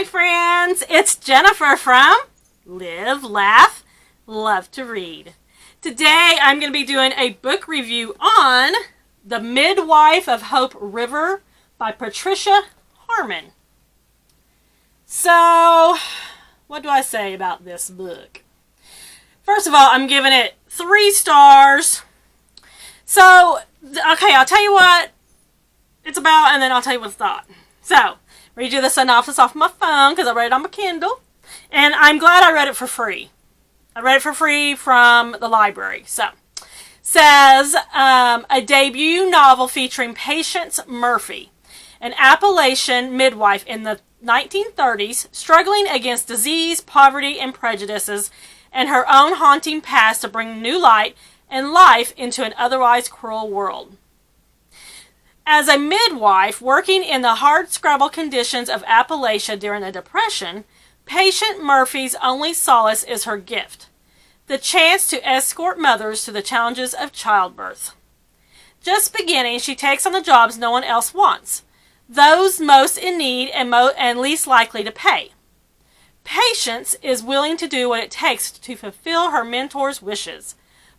Hi friends, it's Jennifer from Live, Laugh, Love to Read. Today I'm going to be doing a book review on The Midwife of Hope River by Patricia Harman. So, what do I say about this book? First of all, I'm giving it 3 stars. So, okay, I'll tell you what it's about and then I'll tell you what's not. So, read you the synopsis off my phone because I read it on my Kindle. And I'm glad I read it for free. I read it for free from the library. So, says a debut novel featuring Patience Murphy, an Appalachian midwife in the 1930s, struggling against disease, poverty, and prejudices, and her own haunting past to bring new light and life into an otherwise cruel world. As a midwife working in the hard-scrabble conditions of Appalachia during the Depression, Patient Murphy's only solace is her gift, the chance to escort mothers through the challenges of childbirth. Just beginning, she takes on the jobs no one else wants, those most in need and least likely to pay. Patience is willing to do what it takes to fulfill her mentor's wishes,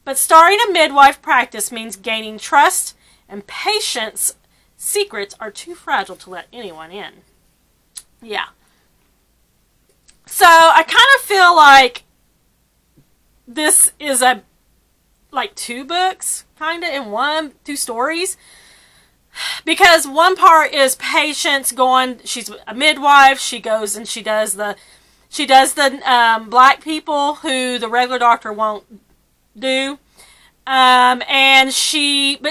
but starting a midwife practice means gaining trust, and Patience's secrets are too fragile to let anyone in. Yeah. So, I kind of feel like this is like 2 books, kind of, in 2 stories. Because one part is Patience she's a midwife, she goes and she does the black people who the regular doctor won't do. But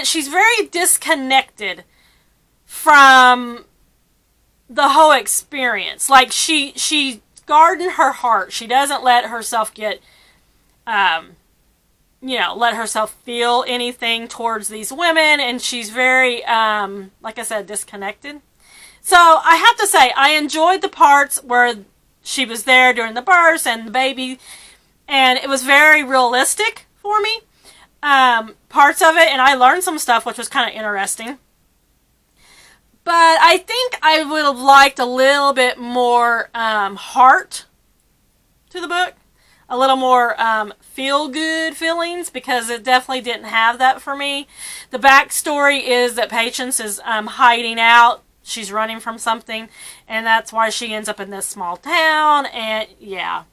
she's very disconnected from the whole experience. Like, she guarded her heart. She doesn't let herself get, let herself feel anything towards these women, and she's very, like I said, disconnected. So, I have to say, I enjoyed the parts where she was there during the birth and the baby, and it was very realistic for me. Parts of it, and I learned some stuff which was kind of interesting. But I think I would have liked a little bit more heart to the book. A little more feel-good feelings, because it definitely didn't have that for me. The backstory is that Patience is hiding out. She's running from something, and that's why she ends up in this small town, and yeah.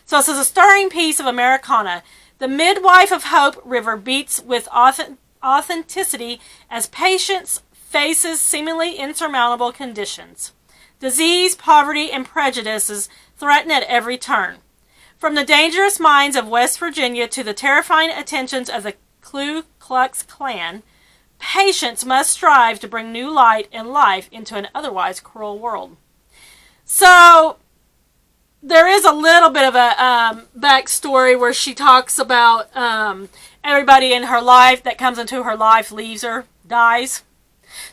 So this is a stirring piece of Americana. The Midwife of Hope River beats with authenticity as Patience faces seemingly insurmountable conditions. Disease, poverty, and prejudices threaten at every turn. From the dangerous mines of West Virginia to the terrifying attentions of the Ku Klux Klan, Patience must strive to bring new light and life into an otherwise cruel world. So, there is a little bit of a backstory where she talks about everybody in her life that comes into her life leaves her, dies.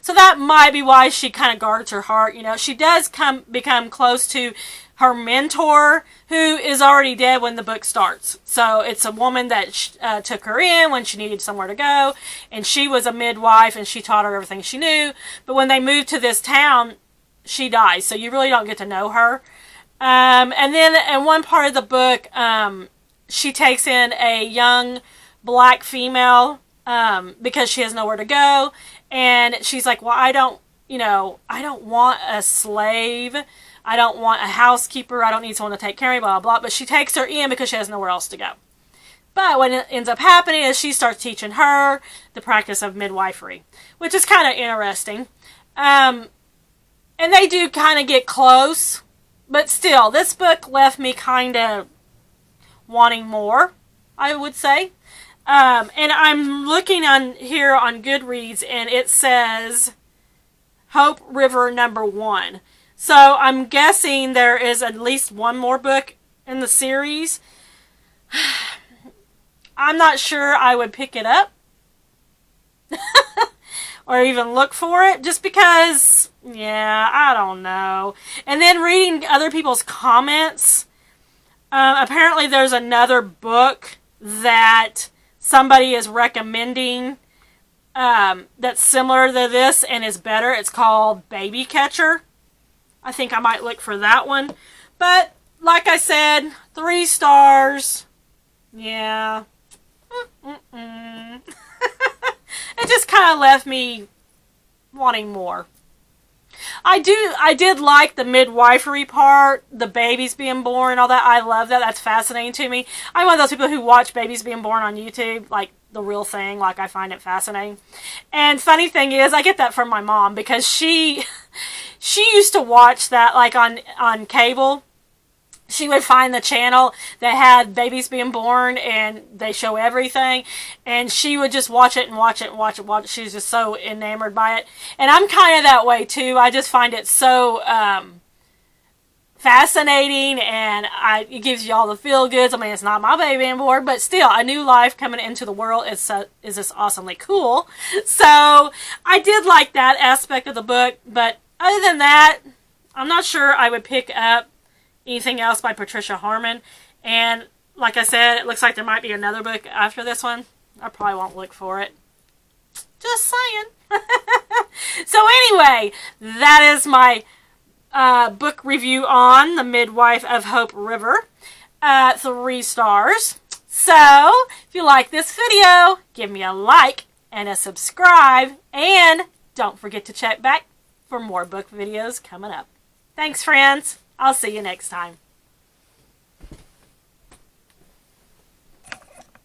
So that might be why she kind of guards her heart. You know, she does become close to her mentor, who is already dead when the book starts. So it's a woman that took her in when she needed somewhere to go, and she was a midwife, and she taught her everything she knew. But when they moved to this town, she dies, so you really don't get to know her. And then in one part of the book, she takes in a young black female because she has nowhere to go. And she's like, well, I don't want a slave. I don't want a housekeeper. I don't need someone to take care of me, blah, blah, blah. But she takes her in because she has nowhere else to go. But what ends up happening is she starts teaching her the practice of midwifery, which is kind of interesting. And they do kind of get close. But still, this book left me kind of wanting more, I would say. And I'm looking on here on Goodreads, and it says Hope River #1. So I'm guessing there is at least one more book in the series. I'm not sure I would pick it up or even look for it, just because, yeah, I don't know. And then reading other people's comments, apparently there's another book that somebody is recommending that's similar to this and is better. It's called Baby Catcher. I think I might look for that one. But, like I said, 3 stars. Yeah. It just kind of left me wanting more. I did like the midwifery part, the babies being born and all that. I love that. That's fascinating to me. I'm one of those people who watch babies being born on YouTube, like the real thing. Like, I find it fascinating. And funny thing is, I get that from my mom because she used to watch that like on cable. She would find the channel that had babies being born and they show everything, and she would just watch it and watch it and watch it. She was just so enamored by it. And I'm kind of that way too. I just find it so fascinating, and it gives you all the feel goods. I mean, it's not my baby being born, but still, a new life coming into the world is just awesomely cool. So I did like that aspect of the book, but other than that, I'm not sure I would pick up anything else by Patricia Harman. And like I said, it looks like there might be another book after this one. I probably won't look for it. Just saying. So anyway, that is my book review on The Midwife of Hope River. 3 stars. So, if you like this video, give me a like and a subscribe. And don't forget to check back for more book videos coming up. Thanks, friends. I'll see you next time.